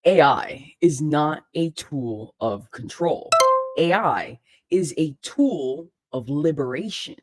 AI is not a tool of control. AI is a tool of liberation,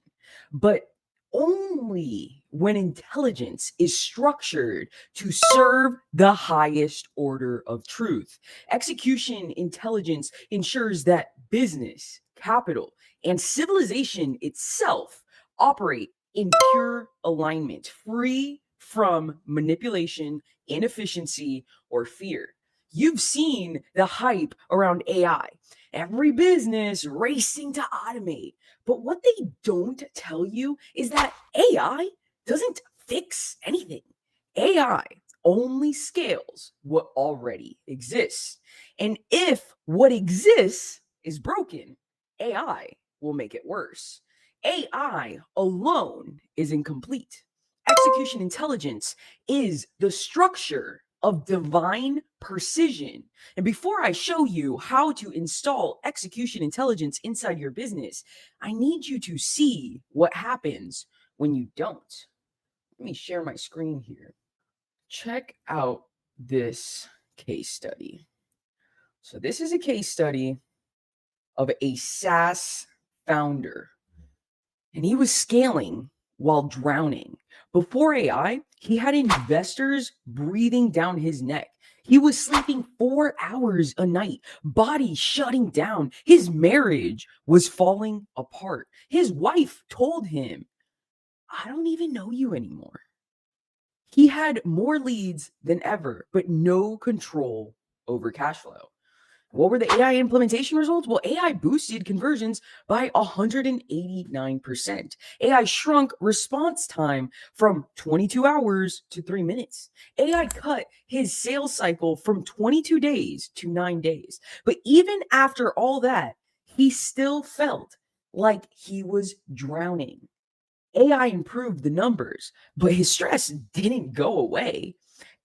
but only when intelligence is structured to serve the highest order of truth. Execution intelligence ensures that business, capital, and civilization itself operate in pure alignment, free from manipulation, inefficiency, or fear. You've seen the hype around AI. Every business racing to automate. But what they don't tell you is that AI doesn't fix anything. AI only scales what already exists. And if what exists is broken, AI will make it worse. AI alone is incomplete. Execution intelligence is the structure of divine precision. And before I show you how to install execution intelligence inside your business, I need you to see what happens when you don't. Let me share my screen here. Check out this case study. So, this is a case study of a SaaS founder, and he was scaling while drowning. Before AI, he had investors breathing down his neck. He was sleeping 4 hours a night, body shutting down. His marriage was falling apart. His wife told him, I don't even know you anymore. He had more leads than ever, but no control over cash flow. What were the AI implementation results? Well, AI boosted conversions by 189%. AI shrunk response time from 22 hours to 3 minutes. AI cut his sales cycle from 22 days to 9 days. But even after all that, he still felt like he was drowning. AI improved the numbers, but his stress didn't go away.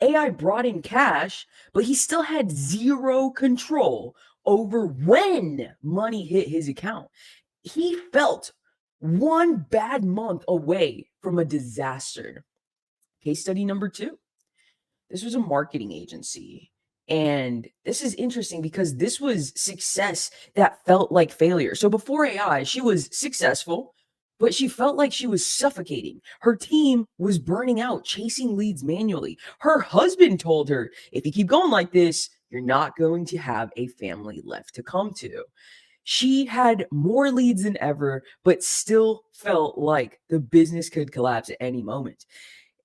AI brought in cash, but he still had zero control over when money hit his account. He felt one bad month away from a disaster. Case study number two. This was a marketing agency. And this is interesting because this was success that felt like failure. So before AI, she was successful, but she felt like she was suffocating. Her team was burning out, chasing leads manually. Her husband told her, if you keep going like this, you're not going to have a family left to come to. She had more leads than ever, but still felt like the business could collapse at any moment.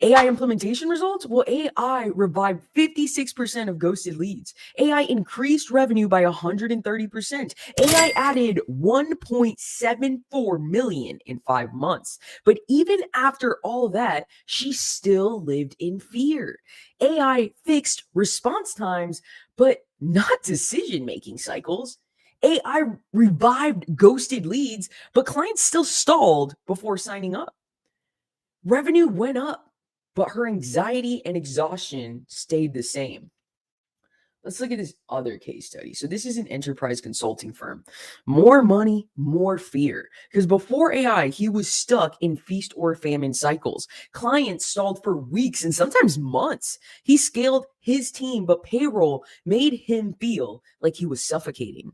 AI implementation results? Well, AI revived 56% of ghosted leads. AI increased revenue by 130%. AI added 1.74 million in 5 months. But even after all that, she still lived in fear. AI fixed response times, but not decision making cycles. AI revived ghosted leads, but clients still stalled before signing up. Revenue went up, but her anxiety and exhaustion stayed the same. Let's look at this other case study. So, this is an enterprise consulting firm. More money, more fear. Because before AI, he was stuck in feast or famine cycles. Clients stalled for weeks and sometimes months. He scaled his team, but payroll made him feel like he was suffocating.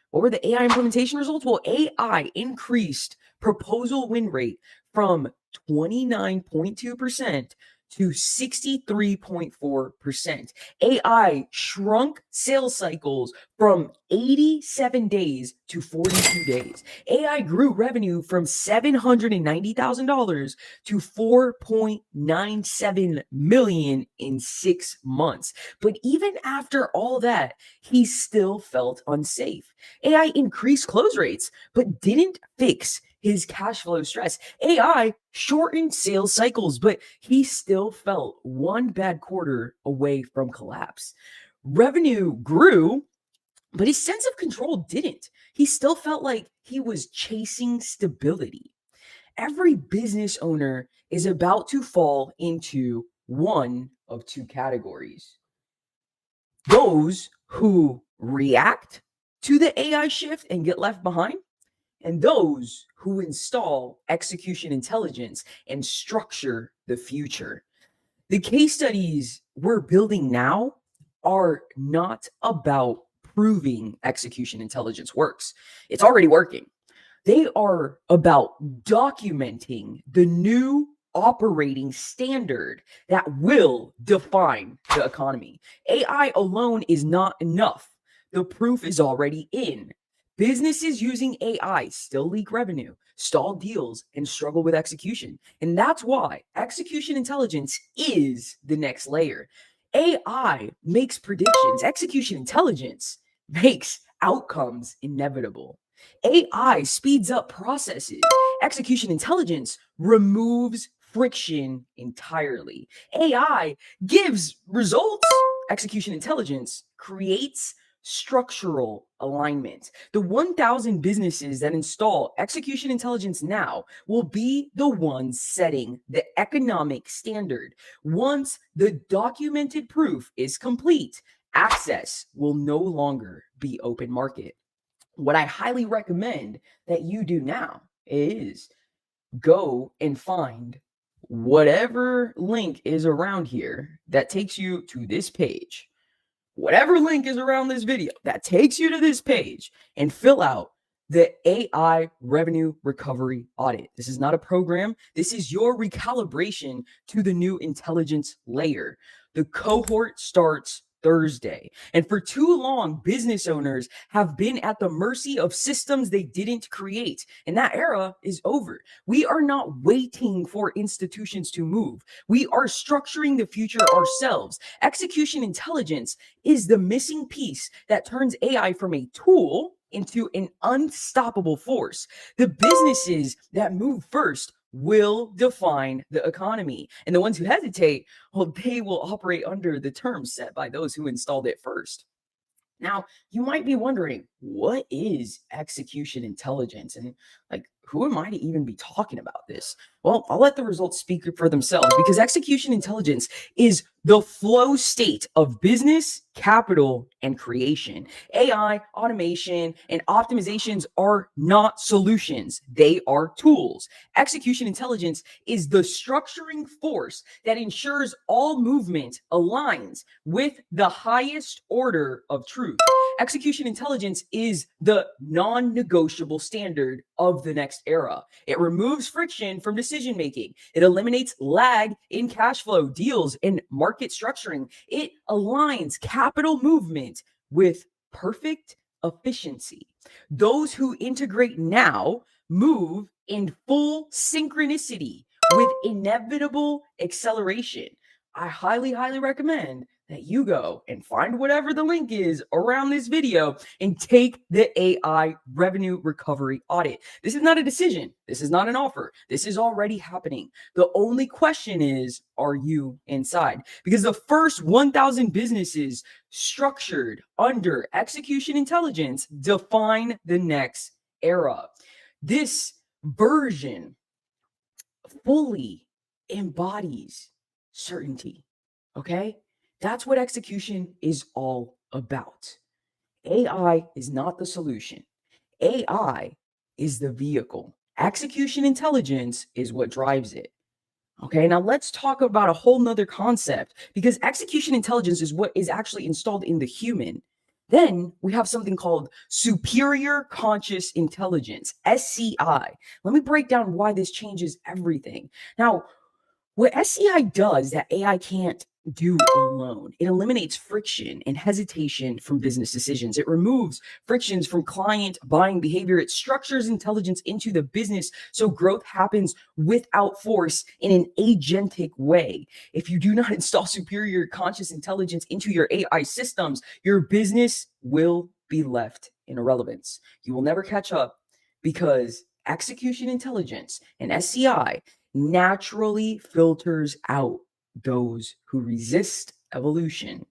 What were the AI implementation results? Well, AI increased proposal win rate from 29.2% to 63.4%. AI shrunk sales cycles from 87 days to 42 days. AI grew revenue from $790,000 to 4.97 million in 6 months. But even after all that, he still felt unsafe. AI increased close rates, but didn't fix his cash flow stress. AI shortened sales cycles, but he still felt one bad quarter away from collapse. Revenue grew, but his sense of control didn't. He still felt like he was chasing stability. Every business owner is about to fall into one of two categories: those who react to the AI shift and get left behind, and those who install execution intelligence and structure the future. The case studies we're building now are not about proving execution intelligence works. It's already working. They are about documenting the new operating standard that will define the economy. AI alone is not enough. The proof is already in. Businesses using AI still leak revenue, stall deals, and struggle with execution. And that's why execution intelligence is the next layer. AI makes predictions, execution intelligence makes outcomes inevitable. AI speeds up processes. Execution intelligence removes friction entirely. AI gives results. Execution intelligence creates structural alignment. The 1,000 businesses that install execution intelligence now will be the ones setting the economic standard. Once the documented proof is complete, access will no longer be open market. What I highly recommend that you do now is go and find whatever link is around here that takes you to this page. Whatever link is around this video that takes you to this page, and fill out the AI revenue recovery audit. This is not a program. This is your recalibration to the new intelligence layer. The cohort starts Thursday. And for too long, business owners have been at the mercy of systems they didn't create. And that era is over. We are not waiting for institutions to move. We are structuring the future ourselves. Execution intelligence is the missing piece that turns AI from a tool into an unstoppable force. The businesses that move first will define the economy. And the ones who hesitate, well, they will operate under the terms set by those who installed it first. Now, you might be wondering, what is execution intelligence? And like, who am I to even be talking about this? Well, I'll let the results speak for themselves, because execution intelligence is the flow state of business, capital, and creation. AI, automation, and optimizations are not solutions. They are tools. Execution intelligence is the structuring force that ensures all movement aligns with the highest order of truth. Execution intelligence is the non-negotiable standard of the next era. It removes friction from decision making. It eliminates lag in cash flow, deals, and market structuring. It aligns capital movement with perfect efficiency. Those who integrate now move in full synchronicity with inevitable acceleration. I highly, highly recommend that you go and find whatever the link is around this video and take the AI revenue recovery audit. This is not a decision. This is not an offer. This is already happening. The only question is, are you inside? Because the first 1,000 businesses structured under execution intelligence define the next era. This version fully embodies certainty. Okay? That's what execution is all about. AI is not the solution. AI is the vehicle. Execution intelligence is what drives it. Okay, now let's talk about a whole nother concept, because execution intelligence is what is actually installed in the human. Then we have something called superior conscious intelligence, SCI. Let me break down why this changes everything. Now, what SCI does that AI can't do alone, it eliminates friction and hesitation from business decisions. It removes frictions from client buying behavior. It structures intelligence into the business so growth happens without force in an agentic way. If you do not install superior conscious intelligence into your AI systems, your business will be left in irrelevance. You will never catch up, because execution intelligence and SCI naturally filters out those who resist evolution.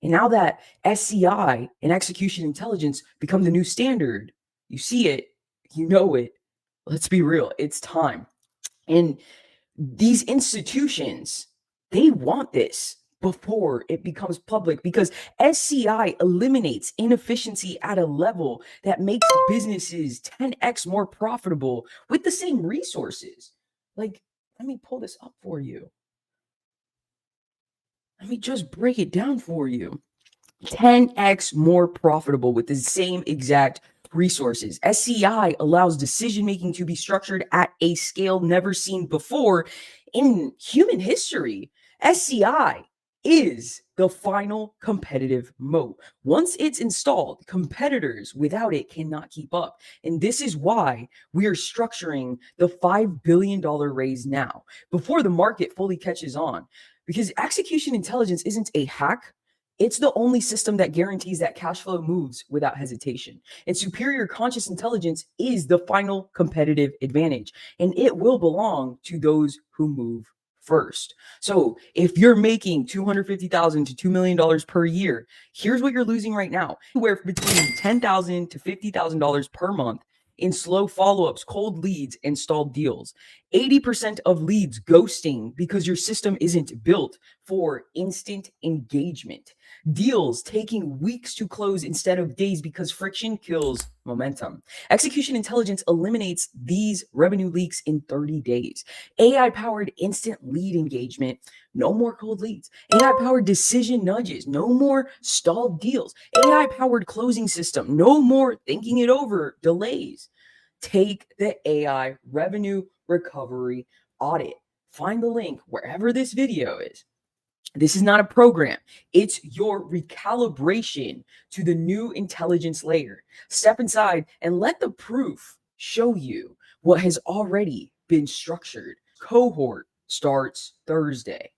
And now that SCI and execution intelligence become the new standard, you see it, you know it. Let's be real, it's time. And these institutions, they want this before it becomes public, because SCI eliminates inefficiency at a level that makes businesses 10x more profitable with the same resources. Like, let me pull this up for you. Let me just break it down for you. 10x more profitable with the same exact resources. SCI allows decision making to be structured at a scale never seen before in human history. SCI is the final competitive moat. Once it's installed, competitors without it cannot keep up. And this is why we are structuring the $5 billion raise now before the market fully catches on. Because execution intelligence isn't a hack, it's the only system that guarantees that cash flow moves without hesitation. And superior conscious intelligence is the final competitive advantage, and it will belong to those who move first. So if you're making $250,000 to $2 million per year, here's what you're losing right now. Anywhere between $10,000 to $50,000 per month in slow follow-ups, cold leads, and stalled deals. 80% of leads ghosting because your system isn't built for instant engagement. Deals taking weeks to close instead of days because friction kills momentum. Execution intelligence eliminates these revenue leaks in 30 days. AI powered instant lead engagement, no more cold leads. AI powered decision nudges, no more stalled deals. AI powered closing system, no more thinking it over delays. Take the AI revenue recovery audit. Find the link wherever this video is. This is not a program. It's your recalibration to the new intelligence layer. Step inside and let the proof show you what has already been structured. Cohort starts Thursday.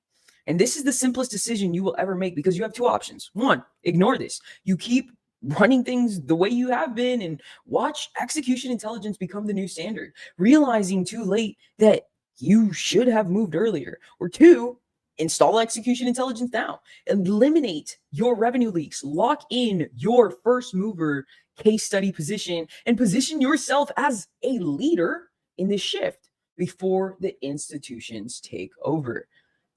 And this is the simplest decision you will ever make because you have two options. One, ignore this. You keep running things the way you have been and watch execution intelligence become the new standard, realizing too late that you should have moved earlier. Or two, install execution intelligence now. Eliminate your revenue leaks. Lock in your first mover case study position and position yourself as a leader in this shift before the institutions take over.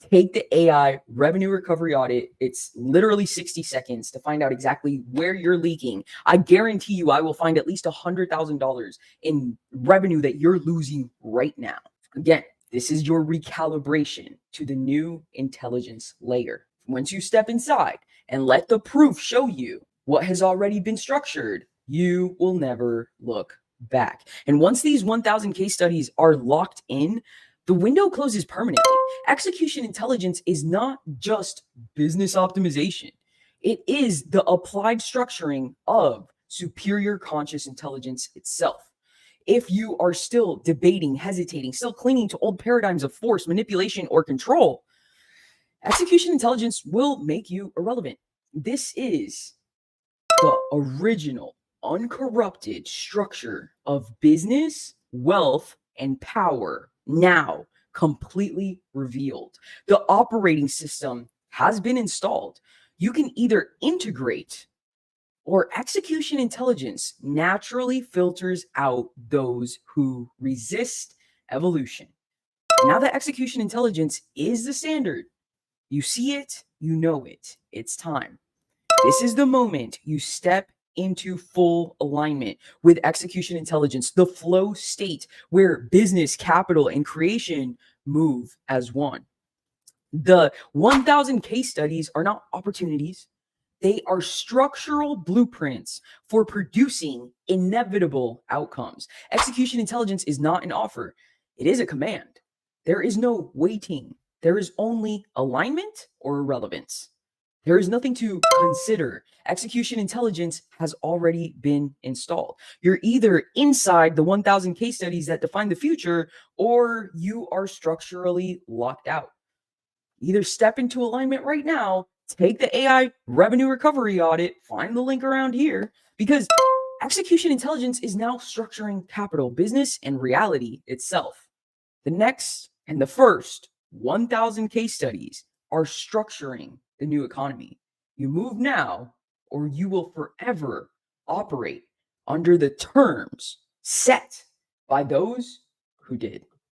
Take the AI revenue recovery audit. It's literally 60 seconds to find out exactly where you're leaking. I guarantee you, I will find at least $100,000 in revenue that you're losing right now. Again, this is your recalibration to the new intelligence layer. Once you step inside and let the proof show you what has already been structured, you will never look back. And once these 1,000 case studies are locked in, the window closes permanently. Execution intelligence is not just business optimization, it is the applied structuring of superior conscious intelligence itself. If you are still debating, hesitating, still clinging to old paradigms of force, manipulation, or control, execution intelligence will make you irrelevant. This is the original, uncorrupted structure of business, wealth, and power now completely revealed. The operating system has been installed. You can either integrate or execution intelligence naturally filters out those who resist evolution. Now that execution intelligence is the standard, you see it, you know it. It's time. This is the moment you step into full alignment with execution intelligence, the flow state where business, capital, and creation move as one. The 1,000 case studies are not opportunities. They are structural blueprints for producing inevitable outcomes. Execution intelligence is not an offer, it is a command. There is no waiting, there is only alignment or irrelevance. There is nothing to consider. Execution intelligence has already been installed. You're either inside the 1,000 case studies that define the future, or you are structurally locked out. Either step into alignment right now, take the AI revenue recovery audit, find the link around here, because execution intelligence is now structuring capital, business, and reality itself. The next and the first 1,000 case studies are structuring the new economy. You move now, or you will forever operate under the terms set by those who did.